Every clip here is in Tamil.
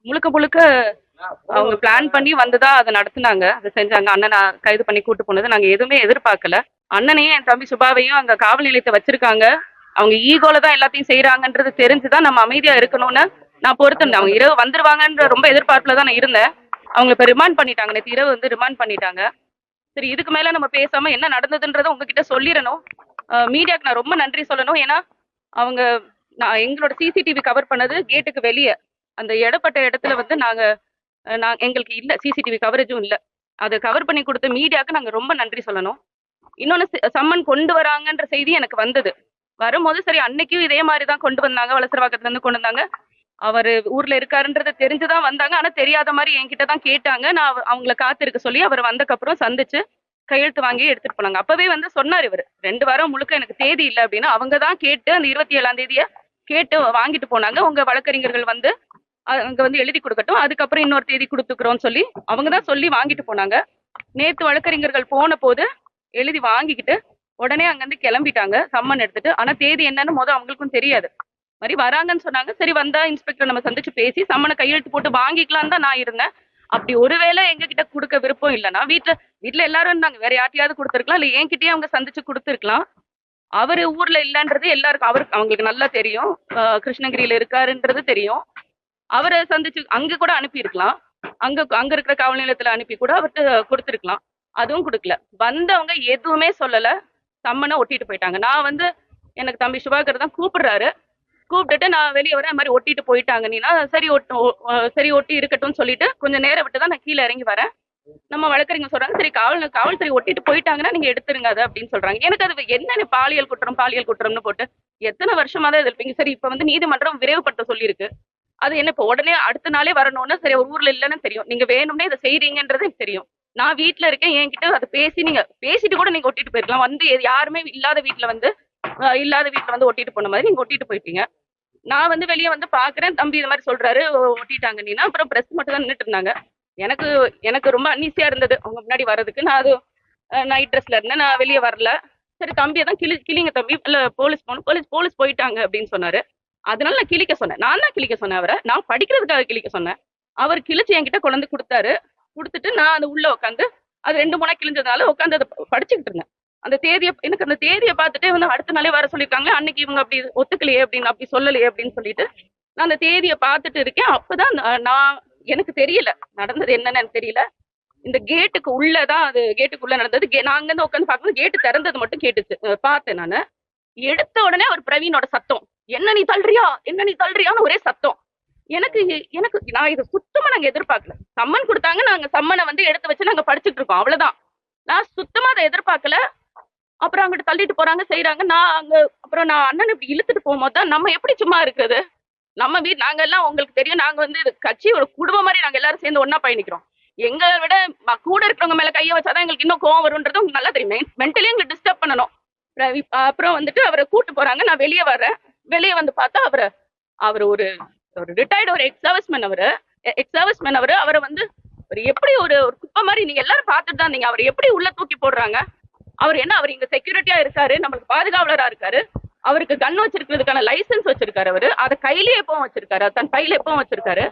முழுக்க முழுக்க அவங்க பிளான் பண்ணி வந்துதான் அதை நடத்துனாங்க, அதை செஞ்சாங்க. அண்ணனை கைது பண்ணி கூட்டு போனது நாங்க எதுவுமே எதிர்பார்க்கல. அண்ணனையும் என் தம்பி சுபாவையும் அங்க காவல் நிலையத்தை வச்சிருக்காங்க. அவங்க ஈகோல தான் எல்லாத்தையும் செய்யறாங்கன்றது தெரிஞ்சுதான் நம்ம அமைதியா இருக்கணும்னு நான் பொறுத்திருந்தேன். அவங்க இரவு வந்துருவாங்கன்ற ரொம்ப எதிர்பார்ப்புல தான் நான் இருந்தேன். அவங்க இப்ப ரிமாண்ட் பண்ணிட்டாங்க, நேற்று இரவு வந்து ரிமாண்ட் பண்ணிட்டாங்க. சரி, இதுக்கு மேல நம்ம பேசாம என்ன நடந்ததுன்றதை உங்ககிட்ட சொல்லிடணும். மீடியாக்கு நான் ரொம்ப நன்றி சொல்லணும். ஏன்னா அவங்க நான் எங்களோட சிசிடிவி கவர் பண்ணது கேட்டுக்கு வெளியே, அந்த இடப்பட்ட இடத்துல வந்து எங்களுக்கு இல்ல, சிசிடிவி கவரேஜும் இல்ல. அதை கவர் பண்ணி கொடுத்த மீடியாவுக்கு நாங்க ரொம்ப நன்றி சொல்லணும். இன்னொன்னு சம்மன் கொண்டு வராங்கன்ற செய்தி எனக்கு வந்தது. வரும்போது சரி, அன்னைக்கும் இதே மாதிரி தான் கொண்டு வந்தாங்க, வலசரவாக்கத்துல இருந்து கொண்டு வந்தாங்க. அவர் ஊர்ல இருக்காருன்றது தெரிஞ்சுதான் வந்தாங்க. ஆனா தெரியாத மாதிரி என்கிட்ட தான் கேட்டாங்க. நான் அவங்கள காத்திருக்க சொல்லி அவர் வந்தக்கப்புறம் சந்திச்சு கையெழுத்து வாங்கி எடுத்துட்டு போனாங்க. அப்பவே வந்து சொன்னார் இவர், 2 வாரம் முழுக்க எனக்கு தேதி இல்லை அப்படின்னு. அவங்க தான் கேட்டு அந்த 27ஆம் தேதியை கேட்டு வாங்கிட்டு போனாங்க. உங்க வழக்கறிஞர்கள் வந்து அங்க வந்து எழுதி கொடுக்கட்டும், அதுக்கப்புறம் இன்னொரு தேதி கொடுத்துக்கிறோம்னு சொல்லி அவங்க தான் சொல்லி வாங்கிட்டு போனாங்க. நேத்து வழக்கறிஞர்கள் போன போது எழுதி வாங்கிக்கிட்டு உடனே அங்கிருந்து கிளம்பிட்டாங்க சம்மன் எடுத்துட்டு. ஆனா தேதி என்னன்னு அவங்களுக்கும் தெரியாது. மாதிரி வராங்கன்னு சொன்னாங்க. சரி, வந்தா இன்ஸ்பெக்டர் நம்ம சந்திச்சு பேசி சம்மனை கையெழுத்து போட்டு வாங்கிக்கலாம் தான் நான் இருந்தேன். அப்படி ஒருவேளை எங்க கிட்ட கொடுக்க விருப்பம் இல்லைன்னா வீட்டுல எல்லாரும் இருந்தாங்க, வேற யார்ட்டையாவது கொடுத்துருக்கலாம், இல்ல என்கிட்டயே அவங்க சந்திச்சு கொடுத்துருக்கலாம். அவரு ஊர்ல இல்லன்றது எல்லாருக்கும் அவங்களுக்கு நல்லா தெரியும். கிருஷ்ணகிரியில இருக்காருன்றது தெரியும். அவரை சந்திச்சு அங்க கூட அனுப்பியிருக்கலாம். அங்க இருக்கிற காவல் நிலையத்துல அனுப்பி கூட அவர்கிட்ட கொடுத்துருக்கலாம். அதுவும் கொடுக்கல. வந்தவங்க எதுவுமே சொல்லல, சம்மனை ஒட்டிட்டு போயிட்டாங்க. நான் வந்து எனக்கு தம்பி சுபாகர் தான் கூப்பிடுறாரு. கூப்பிட்டுட்டு நான் வெளியே வரேன், மாதிரி ஒட்டிட்டு போயிட்டாங்க. நீனா சரி சரி ஒட்டி இருக்கட்டும்னு சொல்லிட்டு கொஞ்சம் நேரம் விட்டு தான் நான் கீழே இறங்கி வரேன். நம்ம வழக்கறிஞர் சொல்றாங்க, சரி காவல்துறை ஒட்டிட்டு போயிட்டாங்கன்னா நீங்க எடுத்துருங்க அதை அப்படின்னு சொல்றாங்க. எனக்கு அது என்னன்னு பாலியல் குற்றம்னு போட்டு எத்தனை வருஷமா தான் இருப்பீங்க. சரி, இப்ப வந்து நீதிமன்றம் விரைவுபடுத்த சொல்லியிருக்கு. அது என்ன இப்ப உடனே அடுத்த நாளே வரணும்னு, சரி ஒரு ஊர்ல இல்லைன்னு தெரியும், நீங்க வேணும்னே இதை செய்றீங்கன்றது எனக்கு தெரியும். நான் வீட்டுல இருக்கேன், என்கிட்ட அதை பேசிட்டு கூட நீங்க ஒட்டிட்டு போயிருக்கலாம். வந்து யாருமே இல்லாத வீட்டுல வந்து ஒட்டிட்டு போன மாதிரி நீங்க ஒட்டிட்டு போயிட்டீங்க. நான் வந்து வெளியே வந்து பாக்குறேன், தம்பி இது மாதிரி சொல்றாரு, ஒட்டிட்டாங்க நீனா. அப்புறம் பிரஸ் மட்டும் தான் நின்றுட்டு இருந்தாங்க. எனக்கு ரொம்ப அன்ஈஸியா இருந்தது அவங்க முன்னாடி வர்றதுக்கு. நான் அது நைட் ட்ரெஸ்ல இருந்தேன், நான் வெளியே வரல. சரி, தம்பியை தான் கிளிங்க தம்பி, இல்ல போலீஸ் போகணும், போலீஸ் போயிட்டாங்க அப்படின்னு சொன்னாரு. அதனால நான் கிளிக்க சொன்னேன். நான் தான் கிளிக்க சொன்னேன் அவரை, நான் படிக்கிறதுக்காக கிளிக்க சொன்னேன். அவர் கிழிச்சு என்கிட்ட கொண்டு கொடுத்தாரு. கொடுத்துட்டு நான் அது உள்ள உட்காந்து அது 2 3 கிழிஞ்சதுனால உட்காந்து அதை படிச்சுக்கிட்டு இருந்தேன். அந்த தேதியை பார்த்துட்டு வந்து அடுத்த நாளே வர சொல்லியிருக்காங்க. அன்னைக்கு இவங்க அப்படி ஒத்துக்கலையே அப்படின்னு, அப்படி சொல்லலையே அப்படின்னு சொல்லிட்டு நான் அந்த தேதியை பார்த்துட்டு இருக்கேன். அப்பதான் நான் எனக்கு தெரியல நடந்தது என்னன்னு எனக்கு தெரியல. இந்த கேட்டுக்கு உள்ளதான், அது கேட்டுக்குள்ள நடந்தது. நாங்க இருந்து உட்காந்து பார்க்கும்போது கேட்டு திறந்தது மட்டும் கேட்டுச்சு, பார்த்தேன் நானு. எடுத்த உடனே ஒரு பிரவீனோட சத்தம், என்ன நீ தள்ளுறியான்னு ஒரே சத்தம். எனக்கு நான் இது சுத்தமா நாங்க எதிர்பார்க்கல. சம்மன் கொடுத்தாங்க, நாங்க சம்மனை வந்து எடுத்து வச்சு நாங்க படிச்சுட்டு இருக்கோம், அவ்வளவுதான். நான் சுத்தமா அதை எதிர்பார்க்கல. அப்புறம் அங்கிட்டு தள்ளிட்டு போறாங்க, செய்யறாங்க. அப்புறம் நான் அண்ணன் இப்படி இழுத்துட்டு போகும்போது தான், நம்ம எப்படி சும்மா இருக்குது, நம்ம நாங்க எல்லாம் உங்களுக்கு தெரியும், நாங்க வந்து கட்சி ஒரு குடும்பம் மாதிரி நாங்க எல்லாரும் சேர்ந்து ஒன்னா பயணிக்கிறோம். எங்களை விட கூட இருக்கிறவங்க மேல கையை வச்சாதான் எங்களுக்கு இன்னும் கோவம் வரும்ன்றது உங்களுக்கு நல்லா தெரியும். மென்டலி எங்களுக்கு டிஸ்டர்ப் பண்ணணும். அப்புறம் வந்துட்டு அவரை கூட்டு போறாங்க. நான் வெளியே வர்றேன். வெளியே வந்து பார்த்தா அவர் ஒரு ரிட்டையர்டு ஒரு எக்ஸ் சர்வீஸ்மேன். அவரை வந்து எப்படி ஒரு குப்பை மாதிரி நீங்க எல்லாரும் பார்த்துட்டு தான் இருந்தீங்க. அவர் எப்படி உள்ள தூக்கி போடுறாங்க. அவர் இங்க செக்யூரிட்டியா இருக்காரு, நம்மளுக்கு பாதுகாவலரா இருக்காரு. அவருக்கு கன் வச்சிருக்கிறதுக்கான லைசன்ஸ் வச்சிருக்காரு. அவரு அதை கையிலே எப்பவும் வச்சிருக்காரு, தன் பையில எப்பவும் வச்சிருக்காரு.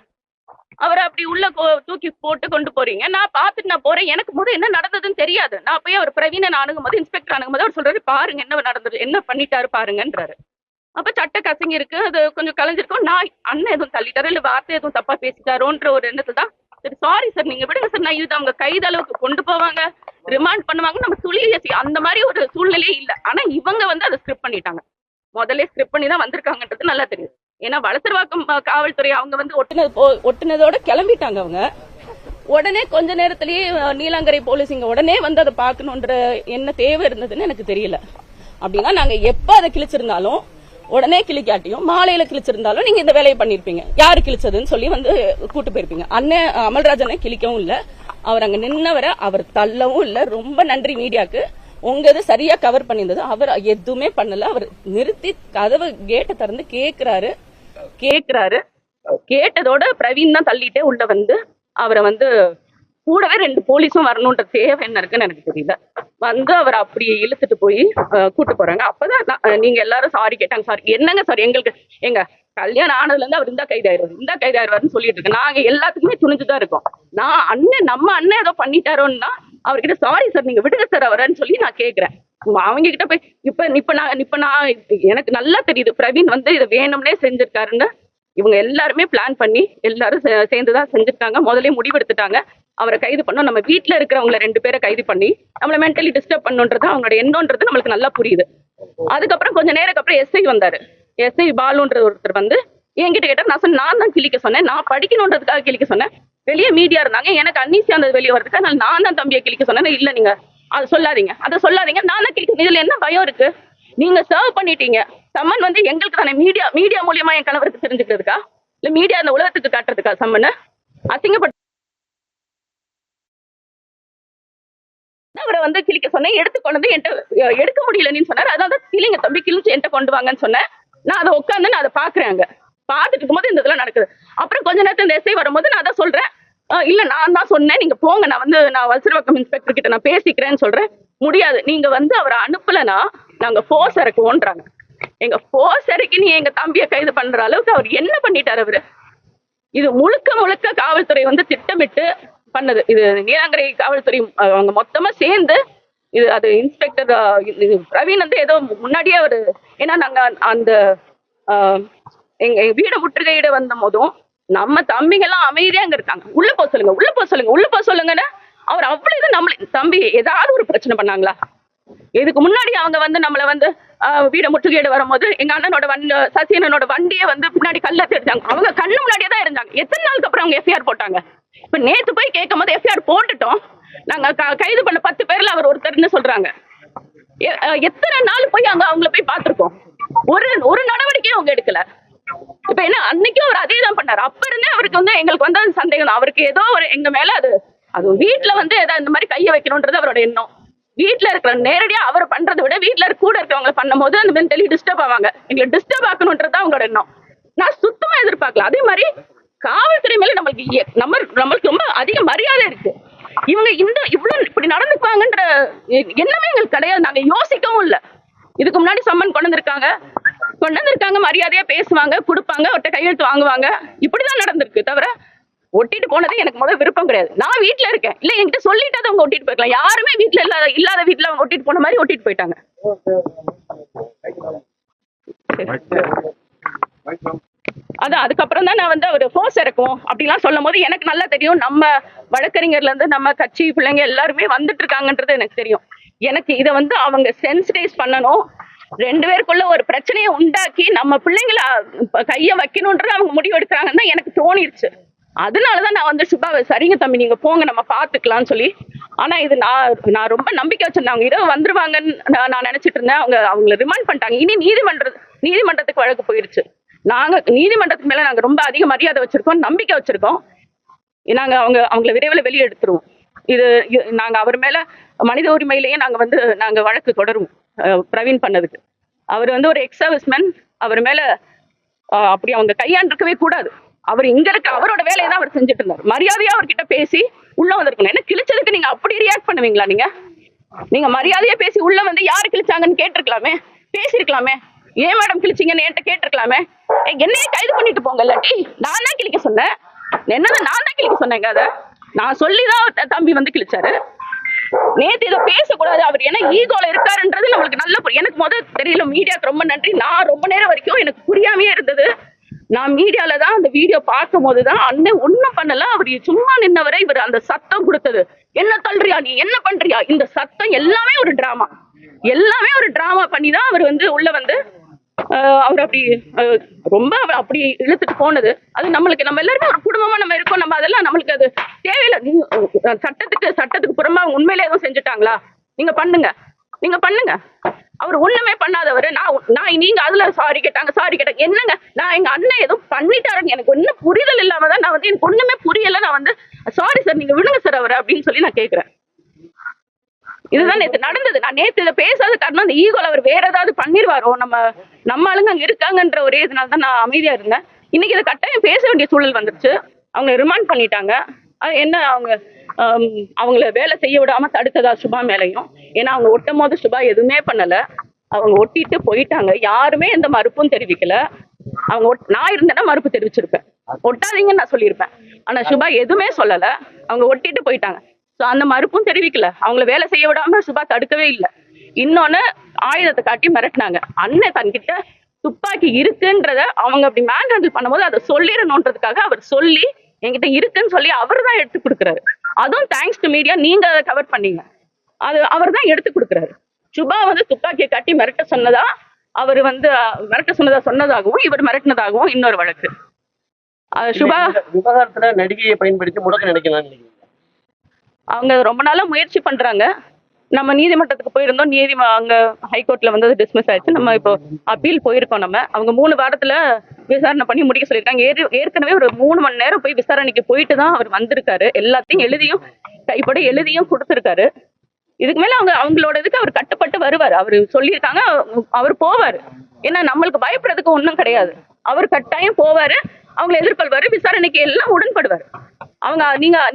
அவரை அப்படி உள்ள தூக்கி போட்டு கொண்டு போறீங்க. நான் பார்த்துட்டு நான் போறேன். எனக்கு முதல் என்ன நடந்ததுன்னு தெரியாது. நான் போய் அவர் பிரவீனன் அணுகும்போது, இன்ஸ்பெக்டர் அணுகும்போது அவர் சொல்றாரு, பாருங்க என்ன நடந்தது, என்ன பண்ணிட்டாரு பாருங்கன்றாரு. அப்ப சட்ட கசங்கி இருக்கு, அது கொஞ்சம் கலைஞ்சிருக்கும். நான் அண்ணன் எதுவும் தள்ளிட்டாரு இல்ல வார்த்தை எதுவும் தப்பா பேசிட்டாரோன்ற ஒரு எண்ணத்துல தான், சரி சாரி சார் நீங்க விடுங்க சார், நான் இது அவங்க கைது அளவுக்கு கொண்டு போவாங்க, ரிமாண்ட் பண்ணுவாங்க, நம்ம அந்த மாதிரி ஒரு சூழ்நிலையே இல்லை. ஆனா இவங்க வந்து அதை ஸ்கிரிப்ட் பண்ணிட்டாங்க. முதல்ல ஸ்கிரிப்ட் பண்ணி தான் வந்திருக்காங்கன்றது நல்லா தெரியும். ஏன்னா வலசரவாக்கம் காவல்துறை அவங்க வந்து ஒட்டுனதோட கிளம்பிட்டாங்க. அவங்க உடனே கொஞ்ச நேரத்திலேயே நீலாங்கரை போலீஸ் இங்க உடனே வந்து அதை பார்க்கணுன்ற என்ன தேவை இருந்ததுன்னு எனக்கு தெரியல. அப்படின்னா நாங்க எப்ப அதை கிழிச்சிருந்தாலும் உடனே கிளிக்காட்டியும், மாலையில கிழிச்சிருந்தாலும் நீங்க இந்த வேலையை பண்ணிருப்பீங்க. யாரு கிழிச்சதுன்னு சொல்லி வந்து கூட்டு போயிருப்பீங்க. அண்ணன் அமல்ராஜனை கிழிக்கவும் இல்ல, அவர் அங்க நின்னவரை அவர் தள்ளவும் இல்ல. ரொம்ப நன்றி மீடியாக்கு, உங்க இது சரியா கவர் பண்ணியிருந்தது. அவர் எதுவுமே பண்ணல. அவர் நிறுத்தி கதவு கேட்டை திறந்து கேக்குறாரு. கேட்டதோட பிரவீன் தான் தள்ளிட்டே உள்ள வந்து அவரை வந்து கூடவே 2 போலீஸும் வரணுன்ற தேவை என்ன இருக்குன்னு எனக்கு தெரியல. வந்து அவர் அப்படியே இழுத்துட்டு போய் கூட்டு போறாங்க. அப்பதான் நீங்க எல்லாரும் சாரி கேட்டாங்க. சாரி என்னங்க சாரி? எங்களுக்கு எங்க கல்யாணம் ஆனதுல இருந்து அவர் இந்த கைதாயிருவாருன்னு சொல்லிட்டு இருக்கு. நாங்க எல்லாத்துக்குமே துணிஞ்சுதான் இருக்கோம். நம்ம அண்ணன் ஏதோ பண்ணிட்டாரோன்னா அவர்கிட்ட சாரி சார் நீங்க விடுங்க சார் அவரன்னு சொல்லி நான் கேக்குறேன். அவங்க கிட்ட போய் இப்ப நான் எனக்கு நல்லா தெரியுது பிரவீன் வந்து இதை வேணும்னே செஞ்சிருக்காருன்னு. இவங்க எல்லாருமே பிளான் பண்ணி எல்லாரும் சேர்ந்துதான் செஞ்சிருக்காங்க. முதலே முடிவெடுத்துட்டாங்க அவரை கைது பண்ணோம். நம்ம வீட்டுல இருக்கிறவங்கள 2 பேரை கைது பண்ணி நம்மள மென்டலி டிஸ்டர்ப் பண்ணுன்றது அவங்களோட எண்ணம்ன்றது நம்மளுக்கு நல்லா புரியுது. அதுக்கப்புறம் கொஞ்ச நேரம் அப்புறம் எஸ்ஐ வந்தாரு. எஸ்ஐ பாலுன்ற ஒருத்தர் வந்து என்கிட்ட கேட்டா நான் சொன்னேன் நான் தான் கிழிக்க சொன்னேன், நான் படிக்கணுன்றதுக்காக கிழிக்க சொன்னேன். வெளியே மீடியா இருந்தாங்க, எனக்கு அன்னீசியா அந்த வெளியே வரதுக்கு நான் தான் தம்பியை கிழிக்க சொன்னேன். இல்ல நீங்க அதை சொல்லாதீங்க நான் தான் கிழிக்க. இதுல என்ன பயம் இருக்கு? நீங்க சர்வ் பண்ணிட்டீங்க. சம்மன் வந்து எங்களுக்கு தானே மீடியா மூலியமா என் கணவருக்கு தெரிஞ்சுக்கிறதுக்கா இல்ல மீடியா அந்த உலகத்துக்கு காட்டுறதுக்கா? சம்மன் அசிங்கப்பட்டு அவரை வந்து கிழிக்க சொன்னேன். எடுத்து கொண்டு என்கிட்ட எடுக்க முடியலன்னு சொன்னாரு. அதான் கிளிங்க தம்பி கிழிச்சு என்கிட்ட கொண்டு வாங்கன்னு சொன்னேன். நான் அதை உட்காந்து நான் அதை பாக்குறேன். அங்க பாத்துட்டு இருக்கும்போது இந்த இதெல்லாம் நடக்குது. அப்புறம் கொஞ்ச நேரத்துல இந்த எஸ்ஐ வரும்போது நான் அதான் சொல்றேன், இல்ல நான் தான் சொன்னேன் நீங்க போங்க, நான் வல்சரவாக்கம் இன்ஸ்பெக்டர் கிட்ட நான் பேசிக்கிறேன்னு சொல்றேன். முடியாது, நீங்க வந்து அவரை அனுப்பலன்னா நாங்க போர்ஸ் இறக்குவோன்றாங்க. எங்க போர்ஸ் இறக்கி நீ எங்க தம்பியை கைது பண்ற அளவுக்கு அவர் என்ன பண்ணிட்டாரு அவரு? இது முழுக்க காவல்துறை வந்து திட்டமிட்டு பண்ணது. இது நீலாங்கரை காவல்துறை அவங்க மொத்தமா சேர்ந்து இது அது இன்ஸ்பெக்டர் பிரவீன் வந்து ஏதோ முன்னாடியே அவரு, ஏன்னா நாங்க அந்த எங்க வீட முற்றுகையிட வந்த போதும் நம்ம தம்பிங்க எல்லாம் அமைதியா அங்க இருக்காங்க. உள்ள போக சொல்லுங்கன்னு அவர் அவ்வளவு இது நம்மள தம்பி ஏதாவது ஒரு பிரச்சனை பண்ணாங்களா? இதுக்கு முன்னாடி அவங்க வந்து நம்மள வந்து வீட முற்றுகையிட வரும்போது எங்க அண்ணனோட சசி அண்ணனோட வண்டியை வந்து பின்னாடி கல்ல தெரிஞ்சாங்க. அவங்க கண்ணு முன்னாடியே தான் இருந்தாங்க. எத்தனை நாளுக்கு அப்புறம் அவங்க எஃப்ஐஆர் போட்டாங்க? இப்ப நேத்து போய் கேட்கும் போது எஃப்ஐஆர் போட்டுட்டோம், நாங்க கைது பண்ண 10 பேர்ல அவர் ஒருத்தர்னு சொல்றாங்க. எத்தனை நாள் போய் அவங்கள போய் பார்த்திருக்கோம். ஒரு நடவடிக்கையும் அவங்க எடுக்கல. இப்ப என்ன அன்னைக்கும் அவர் அதே தான் பண்ணாரு. அப்ப இருந்தே அவருக்கு வந்து எங்களுக்கு வந்து சந்தேகம் தான். அவருக்கு ஏதோ ஒரு எங்க மேல அது வீட்டுல வந்து ஏதாவது இந்த மாதிரி கைய வைக்கணும்ன்றது அவரோட எண்ணம். வீட்டுல இருக்கிற நேரடியா அவர் பண்றதை விட வீட்டுல கூட இருக்கிறவங்க பண்ணும் போது அந்த மென்டலி டிஸ்டர்ப் ஆவாங்க. எங்களை டிஸ்டர்ப் ஆக்கணும்ன்றது அவங்களோட எண்ணம். நான் சுத்தமா எதிர்பார்க்கல. அதே மாதிரி காவல்துறை மேல நம்மளுக்கு ரொம்ப அதிக மரியாதை இருக்கு. இவங்க இவ்வளவு இப்படி நடந்துக்குவாங்கன்ற எண்ணமே எங்களுக்கு கிடையாது. நாங்க யோசிக்கவும் இல்லை. இதுக்கு முன்னாடி சம்மன் கொண்டு வந்திருக்காங்க, மரியாதையா பேசுவாங்க, கொடுப்பாங்க, அவர்கிட்ட கையெழுத்து வாங்குவாங்க. இப்படிதான் நடந்திருக்கு. தவிர ஒட்டிட்டு போனது எனக்கு முதல் விருப்பம் கிடையாது. நான் வீட்டுல இருக்கேன், இல்ல என்கிட்ட சொல்லிட்டு அவங்க ஒட்டிட்டு போயிருக்கலாம். யாருமே வீட்டுல இல்லாத வீட்டுல அவங்க ஒட்டிட்டு போன மாதிரி ஒட்டிட்டு போயிட்டாங்க. அதான் அதுக்கப்புறம் தான் நான் வந்து அவர் ஃபோர்ஸ் இறக்கும் அப்படிலாம் சொல்லும் போது எனக்கு நல்லா தெரியும், நம்ம வழக்கறிஞர்ல இருந்து நம்ம கட்சி பிள்ளைங்க எல்லாருமே வந்துட்டு இருக்காங்கன்றது எனக்கு தெரியும். எனக்கு இதை வந்து அவங்க சென்சிடைஸ் பண்ணணும், 2 பேருக்குள்ள ஒரு பிரச்சனையை உண்டாக்கி நம்ம பிள்ளைங்களை கைய வைக்கணும்ன்றது அவங்க முடிவு எடுக்கிறாங்கன்னு தான் எனக்கு தோணிருச்சு. அதனாலதான் நான் வந்து சுபாவை சரிங்க தம்பி நீங்க போங்க நம்ம பாத்துக்கலாம்னு சொல்லி. ஆனா இது நான் ரொம்ப நம்பிக்கை வச்சிருந்தேன். அவங்க இரவு வந்துருவாங்கன்னு நான் நினைச்சிட்டு இருந்தேன். அவங்களை ரிமாண்ட் பண்ணிட்டாங்க. இனி நீதிமன்றத்துக்கு வழக்கு போயிருச்சு. நாங்க நீதிமன்றத்துக்கு மேல நாங்க ரொம்ப அதிக மரியாதை வச்சிருக்கோம், நம்பிக்கை வச்சிருக்கோம். நாங்க அவங்களை விரைவில் வெளியே எடுத்துருவோம். இது நாங்க அவர் மேல மனித உரிமையிலேயே நாங்க வழக்கு தொடருவோம். பிரவீன் பண்ணதுக்கு அவர் வந்து ஒரு எக்ஸ் சர்வீஸ்மேன். அவர் மேல அப்படி அவங்க கையாண்டிருக்கவே கூடாது. அவர் இங்க இருக்க அவரோட வேலையை தான் அவர் செஞ்சுட்டு இருந்தார். மரியாதையா அவர்கிட்ட பேசி உள்ள வந்திருக்கணும். என்ன கிழிச்சதுக்கு நீங்க அப்படி ரியாக்ட் பண்ணுவீங்களா? நீங்க மரியாதையா பேசி உள்ள வந்து யாரு கிழிச்சாங்கன்னு கேட்டிருக்கலாமே, பேசிருக்கலாமே. ஏன் மேடம் கிழிச்சிங்கன்னு என்கிட்ட கேட்டிருக்கலாமே. என்னையே கைது பண்ணிட்டு போங்க, இல்லாட்டி நான் தான் கிழிக்க சொன்னேன். என்னதான் நான் தான் கிழிக்க சொன்னேங்க. அதை நான் சொல்லிதான் தம்பி வந்து கிழிச்சாரு. நேத்து இதை பேசக்கூடாது, அவர் என்ன ஈகோல இருக்காருன்றது நம்மளுக்கு நல்ல எனக்கு முதல் தெரியல. மீடியாவுக்கு ரொம்ப நன்றி. நான் ரொம்ப நேரம் வரைக்கும் எனக்கு புரியாமையே இருந்தது. நான் மீடியால தான் அந்த வீடியோ பார்க்கும் போதுதான் அண்ணன் ஒண்ணும் பண்ணல, அவர் சும்மா நின்னவரை இவர் அந்த சத்தம் கொடுத்தது, என்ன தள்ளுறியா நீ என்ன பண்றியா, இந்த சத்தம் எல்லாமே ஒரு டிராமா பண்ணிதான் அவர் வந்து உள்ள வந்து அவர் அப்படி ரொம்ப அப்படி இழுத்துட்டு போனது. அது நம்மளுக்கு நம்ம எல்லாருமே ஒரு குடும்பமா நம்ம இருக்கோம். நம்ம அதெல்லாம் நம்மளுக்கு அது தேவையில்லை. சட்டத்துக்கு புறமா உண்மையிலே எதுவும் செஞ்சுட்டாங்களா? நீங்க பண்ணுங்க. அவர் ஒண்ணுமே பண்ணாதவர். நீங்க அதுல சாரி கேட்டாங்க என்னங்க? நான் எங்க அண்ணன் எதுவும் பண்ணிட்டாருன்னு எனக்கு ஒன்னும் புரிதல் இல்லாமதான் நான் வந்து எனக்கு ஒண்ணுமே புரியல. நான் வந்து சாரி சார் நீங்க விடுங்க சார் அவர் அப்படின்னு சொல்லி நான் கேட்கிறேன். இதுதான் நேத்து நடந்தது. நான் நேத்து இதை பேசாத காரணம் அந்த ஈகோல அவர் வேற ஏதாவது பண்ணிருவாரோ, நம்ம ஆளுங்க அங்க இருக்காங்கன்ற ஒரே இதனாலதான் நான் அமைதியா இருந்தேன். இன்னைக்கு இதை கட்டாயம் பேச வேண்டிய சூழல் வந்துருச்சு. அவங்க ரிமாண்ட் பண்ணிட்டாங்க. அது என்ன அவங்க அவங்கள வேலை செய்ய விடாம தடுத்ததா சுபா மேலையும். ஏன்னா அவங்க ஒட்டும் போது சுபா எதுவுமே பண்ணல, அவங்க ஒட்டிட்டு போயிட்டாங்க. யாருமே எந்த மறுப்பும் தெரிவிக்கல. அவங்க நான் இருந்தேன்னா மறுப்பு தெரிவிச்சிருப்பேன், ஒட்டாதீங்கன்னு நான் சொல்லியிருப்பேன். ஆனா சுபா எதுவுமே சொல்லல, அவங்க ஒட்டிட்டு போயிட்டாங்க. ஸோ அந்த மறுப்பும் தெரிவிக்கல, அவங்கள வேலை செய்ய விடாம சுபா தடுக்கவே இல்லை. இன்னொன்னு ஆயுதத்தை காட்டி மிரட்டினாங்க. அண்ணன் தன்கிட்ட துப்பாக்கி இருக்குன்றத அவங்க அப்படி மேன் ஹேண்டில் பண்ணும்போது அதை சொல்லிடணுன்றதுக்காக அவர் சொல்லி என்கிட்ட இருக்குன்னு சொல்லி அவர் தான் எடுத்து கொடுக்குறாரு. அதுவும் தேங்க்ஸ் டு மீடியா, நீங்க அதை கவர் பண்ணீங்க. அது அவர் தான் எடுத்து கொடுக்குறாரு. சுபா வந்து துப்பாக்கியை காட்டி மிரட்ட சொன்னதா, அவர் வந்து மிரட்ட சொன்னதாகவும் இவர் மிரட்டினதாகவும் இன்னொரு வழக்கு. சுபா விவகாரத்துல நடிகையை பயன்படுத்தி முடக்க நினைக்கலாம். அவங்க ரொம்ப நாளா முயற்சி பண்றாங்க. நம்ம நீதிமன்றத்துக்கு போயிருந்தோம், அங்க ஹைகோர்ட்ல வந்து டிஸ்மிஸ் ஆயிடுச்சு. நம்ம இப்போ அப்பீல் போயிருக்கோம். அவங்க 3 வாரத்துல விசாரணை பண்ணி முடிக்க சொல்லியிருக்காங்க. ஏற்கனவே ஒரு 3 மணி நேரம் போய் விசாரணைக்கு போயிட்டு தான் அவர் வந்திருக்காரு. எல்லாத்தையும் எழுதியும் கைப்பட எழுதியும் கொடுத்துருக்காரு. இதுக்கு மேல அவங்களோட இதுக்கு அவர் கட்டுப்பட்டு வருவார். அவர் சொல்லியிருக்காங்க, அவர் போவாரு. ஏன்னா நம்மளுக்கு பயப்படுறதுக்கு ஒன்றும் கிடையாது. அவர் கட்டாயம் போவாரு, அவங்களை எதிர்கொள்வாரு, விசாரணைக்கு எல்லாம் உடன்படுவார்.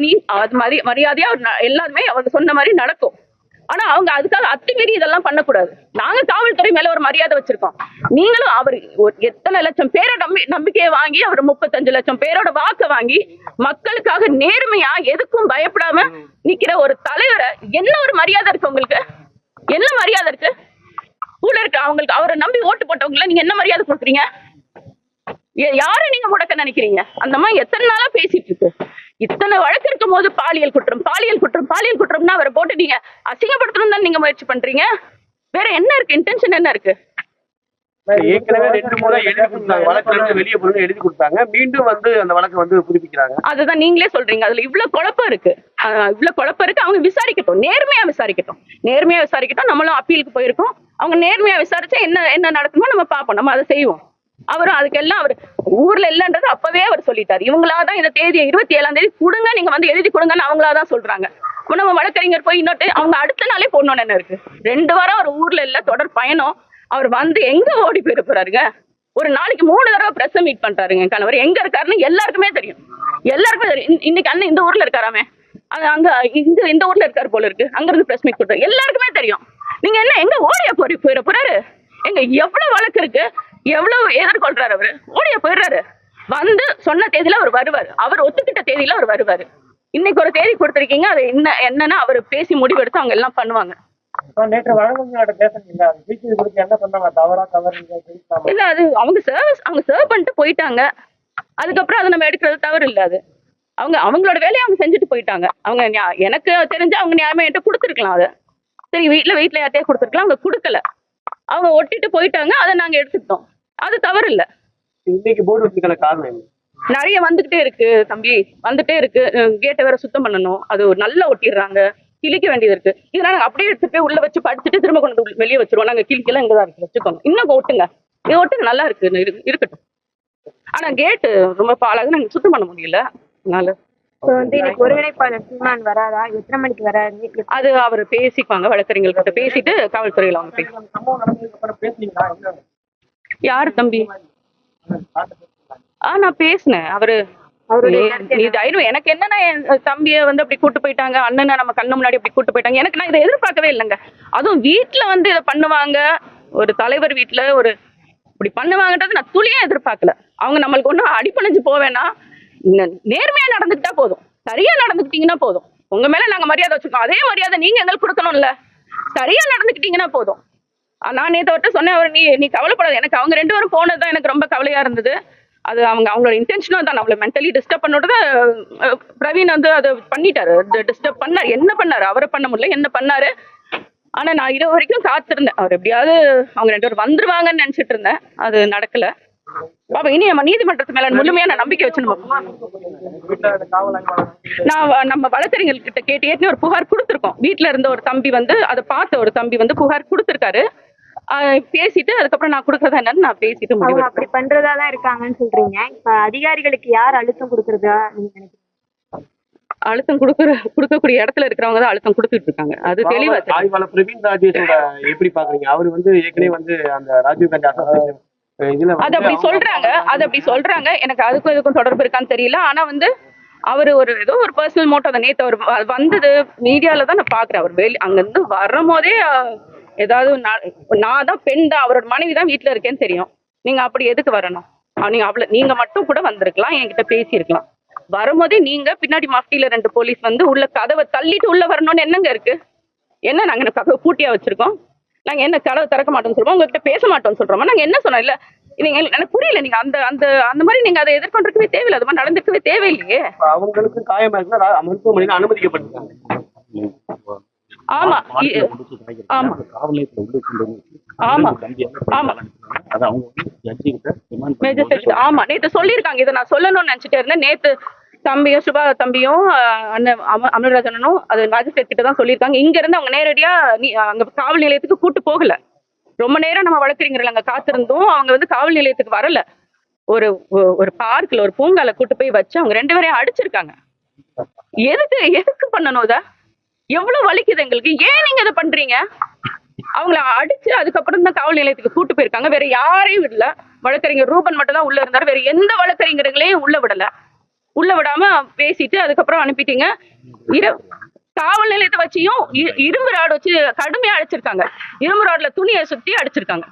நீ அது மாதிரி மரியாதையா எல்லாருமே அவங்க சொன்ன மாதிரி நடக்கும். ஆனா அவங்க அதுக்காக அத்துமீறி இதெல்லாம் பண்ணக்கூடாது. நாங்க காவல்துறை மேல ஒரு மரியாதை வச்சிருக்கோம். நீங்களும் அவர் எத்தனை லட்சம் பேரை நம்பிக்கையை வாங்கி, அவர் 35 லட்சம் பேரோட வாக்க வாங்கி மக்களுக்காக நேர்மையா எதுக்கும் பயப்படாம நிக்கிற ஒரு தலைவரை என்ன ஒரு மரியாதை இருக்கு உங்களுக்கு? என்ன மரியாதை இருக்கு? கூட இருக்கு அவங்களுக்கு, அவரை நம்பி ஓட்டு போட்டவங்களை நீங்க என்ன மரியாதை கொடுக்குறீங்க? யாரை நீங்க முடக்க நினைக்கிறீங்க? அந்த மாதிரி எத்தனை நாளா பேசிட்டு இருக்கு. இத்தனை வழக்கு இருக்கும் போது பாலியல் குற்றம்னா அவரை போட்டு நீங்க அசிங்கப்படுத்தணும் தான் நீங்க முயற்சி பண்றீங்க. வேற என்ன இருக்கு? இன்டென்ஷன் என்ன இருக்கு? ஏற்கனவே 2 முறை எழுதி கொடுத்தாங்க, வழக்கு வெளியே போய் எழுதி கொடுத்தாங்க, மீண்டும் வந்து அந்த வழக்கு வந்து புதுப்பிக்கிறாங்க. அதுதான் நீங்களே சொல்றீங்க. அதுல இவ்வளவு குழப்பம் இருக்கு. அவங்க விசாரிக்கட்டும், நேர்மையா விசாரிக்கட்டும். நம்மளும் அப்பீலுக்கு போயிருக்கோம். அவங்க நேர்மையா விசாரிச்சா என்ன நடக்குமோ நம்ம பார்ப்போம், நம்ம அதை செய்வோம். அவரும் அதுக்கெல்லாம் அவர் ஊர்ல இல்லைன்றது அப்பவே அவர் சொல்லிட்டாரு. இவங்களாதான் இந்த தேதியை 27ஆம் தேதி கொடுங்க, நீங்க வந்து எழுதி கொடுங்கன்னு அவங்களாதான் சொல்றாங்க. நம்ம வழக்கறிஞர் போய் இன்னொரு அவங்க அடுத்த நாளே போடணும்னு என்ன இருக்கு? 2 வாரம் அவர் ஊர்ல இல்ல, தொடர் பயணம். அவர் வந்து எங்க ஓடி போயிட போறாருங்க? ஒரு நாளைக்கு 3 தடவை பிரஸ் மீட் பண்றாருங்க. கணவர் எங்க இருக்காருன்னு எல்லாருக்குமே தெரியும். இன்னைக்கு அண்ணன் இந்த ஊர்ல இருக்காராமே, அங்க இந்த ஊர்ல இருக்காரு போல இருக்கு. அங்க இருந்து பிரஸ் மீட் கொடுத்தாரு, எல்லாருக்குமே தெரியும். நீங்க என்ன எங்க ஓடிய போயிட போறாரு? எங்க எவ்வளவு வழக்கு இருக்கு, எவ்வளவு எதிர்கொள்றாரு அவரு? ஓடிய போயிடுறாரு. வந்து சொன்ன தேதியில அவர் வருவாரு, அவர் ஒத்துக்கிட்ட தேதியில அவர் வருவாரு. இன்னைக்கு ஒரு தேதி கொடுத்திருக்கீங்க, அது என்னன்னா அவர் பேசி முடிவெடுத்து அவங்க எல்லாம் பண்ணுவாங்க. இல்ல, அது அவங்க சர்வ் பண்ணிட்டு போயிட்டாங்க. அதுக்கப்புறம் அதை நம்ம எடுக்கிறது தவறு இல்ல. அது அவங்களோட வேலையை அவங்க செஞ்சுட்டு போயிட்டாங்க. எனக்கு தெரிஞ்சு அவங்க நியாயமா என்கிட்ட கொடுத்துருக்கலாம். அதை சரி வீட்டுல யார்ட்டையே கொடுத்துருக்கலாம், அவங்க கொடுக்கல. அவங்க ஒட்டிட்டு போயிட்டாங்க, அதை நாங்க எடுத்துக்கிட்டோம். அது தவறு இல்ல. இன்னைக்கு போர்டு வச்சிருக்க காரணம் என்ன? நிறைய வந்துகிட்டே இருக்கு தம்பி, வந்துட்டே இருக்கு. கேட்டை வேற சுத்தம் பண்ணணும், அது நல்லா ஒட்டிடுறாங்க, கிழிக்க வேண்டியது இருக்கு. இதெல்லாம் நாங்க அப்படியே எடுத்துட்டு போய் உள்ள வச்சு படிச்சுட்டு திரும்ப கொண்டு வெளியே வச்சிருவோம். நாங்க கிழிக்கலாம் இங்கதான் இருக்கு, வச்சுக்கோங்க. இன்னும் ஒட்டுங்க, இது ஒட்டுங்க, நல்லா இருக்கு, இருக்கட்டும். ஆனா கேட்டு ரொம்ப பாழாக நாங்க சுத்தம் பண்ண முடியல. அதனால ஒருங்கிணைப்பாளர் சீமான் வராதா? எத்தனை மணிக்கு வராது? அது அவர் பேசிக்குவாங்க, வழக்கறிஞர்கள் கிட்ட பேசிட்டு காவல்துறையில அவங்க பேசுவாங்க. யாரு தம்பி? நான் பேசினேன். எனக்கு என்னன்னா, என் தம்பியை வந்து அப்படி கூட்டு போயிட்டாங்க, அண்ணனை நம்ம கண்ணு முன்னாடி அப்படி கூட்டு போயிட்டாங்க. எனக்கு நான் இதை எதிர்பார்க்கவே இல்லைங்க. அதுவும் வீட்டுல வந்து இதை பண்ணுவாங்க, ஒரு தலைவர் வீட்டுல ஒரு இப்படி பண்ணுவாங்கன்றது நான் துளியா எதிர்பார்க்கல. அவங்க நம்மளுக்கு ஒன்றும் அடிப்பணிஞ்சு போவேன்னா, நேர்மையா நடந்துக்கிட்டா போதும், சரியா நடந்துக்கிட்டீங்கன்னா போதும். உங்க மேல நாங்க மரியாதை வச்சிருக்கோம், அதே மரியாதை நீங்க எங்களுக்கு கொடுக்கணும்ல. சரியா நடந்துக்கிட்டீங்கன்னா போதும். நான் நேற்று சொன்னேன், அவர் நீ கவலைப்படாது. எனக்கு அவங்க 2 பேரும் போனதுதான் எனக்கு ரொம்ப கவலையா இருந்தது. அது அவங்களோட இன்டென்ஷனும் தான், நம்மளை மென்டலி டிஸ்டர்ப் பண்ணோட பிரவீன் வந்து அதை பண்ணிட்டாரு, டிஸ்டர்ப் பண்ணாரு. என்ன பண்ணாரு? அவரை பண்ண முடியல, என்ன பண்ணாரு? ஆனா நான் இரவு வரைக்கும் காத்திருந்தேன், அவர் எப்படியாவது அவங்க 2 பேரும் வந்துருவாங்கன்னு நினைச்சிட்டு இருந்தேன். அது நடக்கல. பாப்பா, இனி நம்ம நீதிமன்றத்து மேல முழுமையான நம்பிக்கை வச்சு நம்ம வழக்கறிஞர்கள் கிட்ட கேட்டு ஏற்கனவே ஒரு புகார் கொடுத்துருக்கோம். வீட்டுல இருந்த ஒரு தம்பி வந்து அதை பார்த்த ஒரு தம்பி வந்து புகார் கொடுத்துருக்காரு. பேசிட்டு அதுக்கப்புறம் நான் கொடுக்கறதா என்னன்னு நான் பேசிட்டு முடிவு. அப்படி பண்றதாதான் இருக்காங்கன்னு சொல்றீங்க. இப்ப அதிகாரிகளுக்கு யார் அழுத்தம் கொடுக்கறதா நீங்க நினைக்கிறீங்க? அழுத்தம் கொடுக்கக்கூடிய இடத்துல இருக்கிறவங்க தான் அழுத்தம் கொடுத்துட்டு இருக்காங்க. அது தெளிவா. பிரவீன் ராஜேஷோட எப்படி பாக்குறீங்க? அவரு வந்து ஏற்கனவே வந்து அந்த ராஜீவ் காந்தி அசோசியேஷன் அது அப்படி சொல்றாங்க. எனக்கு அதுக்கும் இதுக்கும் தொடர்பு இருக்கான்னு தெரியல. ஆனா வந்து அவர் ஏதோ ஒரு பர்சனல் மோட்டோ தான். நேற்று அவர் வந்தது மீடியால தான் நான் பாக்குறேன். அவர் அங்கிருந்து வரும்போதே ஏதாவது நான் தான் பெண் தான், அவரோட மனைவி தான் வீட்டுல இருக்கேன்னு தெரியும். நீங்க அப்படி எதுக்கு வரணும்? நீங்க மட்டும் கூட வந்திருக்கலாம், என்கிட்ட பேசியிருக்கலாம். வரும்போதே நீங்க பின்னாடி மஃப்டியில 2 போலீஸ் வந்து உள்ள கதவை தள்ளிட்டு உள்ள வரணும்னு என்னங்க இருக்கு? என்ன நாங்க கதவை பூட்டியா வச்சிருக்கோம்? நாங்க என்ன கதவை திறக்க மாட்டோம்னு சொல்றோம், உங்ககிட்ட பேச மாட்டோம்னு சொல்றோமா? நாங்க என்ன சொன்னோம்? இல்ல நீங்க எனக்கு புரியல. நீங்க அந்த அந்த அந்த மாதிரி நீங்க அதை எதிர்கொண்டிருக்கவே தேவையில்லை, அது மாதிரி நடந்திருக்கவே தேவையில்லையே. அவங்களுக்கு காயமா இருந்தா மருத்துவமனையில அனுமதிக்கப்பட்டிருக்காங்க. ஆமா ஆமா ஆமா ஆமா மேஜிஸ்ட்ரேட் ஆமா நேத்து சொல்லியிருக்காங்க. இதை நான் சொல்லணும்னு நினைச்சிட்டே இருந்தேன். நேத்து தம்பியும் சுபா தம்பியும் அண்ணன் அமல்ராஜனும் அது மேஜிஸ்ட்ரேட் கிட்ட தான் சொல்லியிருக்காங்க. இங்க இருந்து அவங்க நேரடியா அங்க காவல் நிலையத்துக்கு கூட்டு போகல. ரொம்ப நேரம் நம்ம வழக்கறிஞர்கள் அங்க காத்திருந்தோம். அவங்க வந்து காவல் நிலையத்துக்கு வரல. ஒரு பார்க்ல ஒரு பூங்கால கூட்டு போய் வச்சு அவங்க 2 பேரையும் அடிச்சிருக்காங்க. எதுக்கு பண்ணணும்? இத எவ்வளவு வலிக்குது எங்களுக்கு. ஏன் நீங்க இதை பண்றீங்க? அவங்கள அடிச்சு அதுக்கப்புறம் தான் காவல் நிலையத்துக்கு கூட்டு போயிருக்காங்க. வேற யாரையும் விடல. வழக்கறிஞர் ரூபன் மட்டும் தான் உள்ள இருந்தாரு. வேற எந்த வழக்கறிஞர்களையும் உள்ள விடல. உள்ள விடாம பேசிட்டு அதுக்கப்புறம் அனுப்பிட்டீங்க. காவல் நிலையத்தை வச்சியும் இரும்பு ராடு வச்சு கடுமையா அடிச்சிருக்காங்க. இரும்பு ராடுல துணியை சுத்தி அடிச்சிருக்காங்க.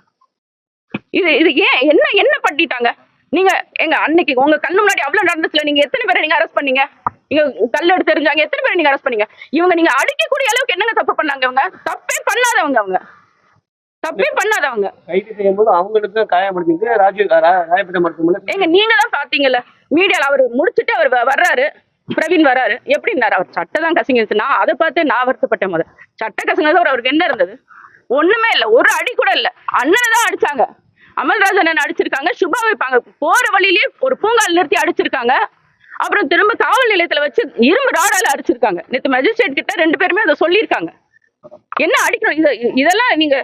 இது ஏன் என்ன பண்ணிட்டாங்க? நீங்க எங்க அன்னைக்கு உங்க கண்ணு முன்னாடி அவ்வளவு நடந்துச்சுல, நீங்க எத்தனை பேரை நீங்க அரெஸ்ட் பண்ணீங்க? நீங்க கல் எடுத்து தெரிஞ்சாங்க, எத்தனை பேரை நீங்க அரெஸ்ட் பண்ணீங்க? இவங்க நீங்க அடிக்கக்கூடிய அளவுக்கு என்னங்க தப்பு பண்ணாங்க? இவங்க தப்பே பண்ணாதவங்க. கைது செய்யும் போது அவங்களுக்கு காயப்படுத்திட்டு ராயப்பேட்டை மருத்துவமனை எங்க நீங்க தான் பாத்தீங்கல்ல மீடியால. அவர் முடிச்சுட்டு அவர் வர்றாரு, பிரவீன் வர்றாரு. எப்படி இருந்தாரு? அவர் சட்டை தான் கசங்கிருச்சு. நான் அதை பார்த்து நான் வருத்தப்பட்டேன். முதல் சட்டை கசங்கிறது அவருக்கு என்ன இருந்தது? ஒண்ணுமே இல்ல. ஒரு அடி கூட இல்ல. அண்ணனை தான் அடிச்சாங்க. அமல்ராஜன் அடிச்சிருக்காங்க. சுபா வைப்பாங்க போற வழியிலேயே ஒரு பூங்கால் நிறுத்தி அடிச்சிருக்காங்க. அப்புறம் திரும்ப காவல் நிலையத்துல வச்சு இரும்பு ராடால அடிச்சிருக்காங்க. நேற்று மேஜிஸ்ட்ரேட் கிட்ட 2 பேருமே அதை சொல்லியிருக்காங்க. என்ன அடிக்கணும்? இதெல்லாம் நீங்க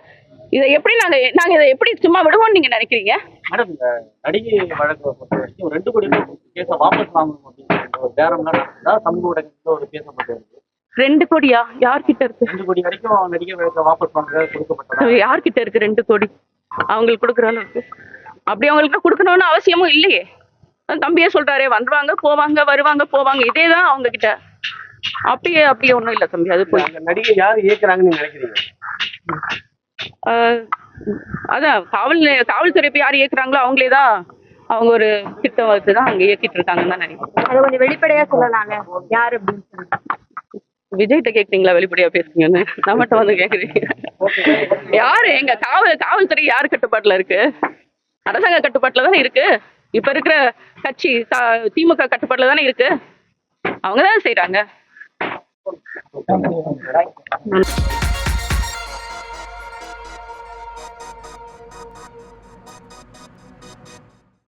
இதை எப்படி நாங்க இதை எப்படி சும்மா விடுவோம்னு நீங்க நினைக்கிறீங்க? மேடம், இந்த நடிகை வழக்கு பொறுத்த வரைக்கும் 2 கோடி கேஸை வாபஸ் வாங்கணும் அப்படின்னு ஒரு பேரம்லாம் நடந்ததா சமூக ஊடகத்துல ஒரு பேசப்பட்டு இருக்கு. 2 கோடியா? யார்கிட்ட இருக்கு? 2 கோடி வரைக்கும் நடிகை வழக்கை வாபஸ் வாங்குறது கொடுக்கப்பட்டது. யார்கிட்ட இருக்கு 2 கோடி? அவங்களுக்கு கொடுக்குற அளவுக்கு அப்படி அவங்களுக்கு கொடுக்கணும்னு அவசியமும் இல்லையே. தம்பியே சொல்றாரே, வந்துருவாங்க போவாங்க, வருவாங்க போவாங்க, இதேதான் அவங்க கிட்ட. அப்படியே ஒண்ணும் இல்ல தம்பி. அது போய் நடிகை யார் இயக்குறாங்கன்னு நீங்க நினைக்கிறீங்க? அதான் காவல்துறை யார் இயக்குறாங்களோ அவங்களே தான். அவங்க ஒரு திட்டம் வச்சு தான் அங்க இயக்கிட்டு இருக்காங்கன்னு தான் நினைக்கிறேன். அதை கொஞ்சம் வெளிப்படையா சொல்லலாங்க, யாரு அப்படின்னு சொல்லி. விஜய்கிட்ட கேக்குறீங்களா வெளிப்படையா பேசுங்கன்னு? நம்மகிட்ட வந்து கேக்குறீங்க? யாரு? எங்க காவல்துறை யார் கட்டுப்பாட்டுல இருக்கு? அரசாங்க கட்டுப்பாட்டுல தானே இருக்கு. இப்ப இருக்கிற கட்சி திமுக கட்டுப்பாட்டுல தானே இருக்கு. அவங்கதான் செய்யறாங்க.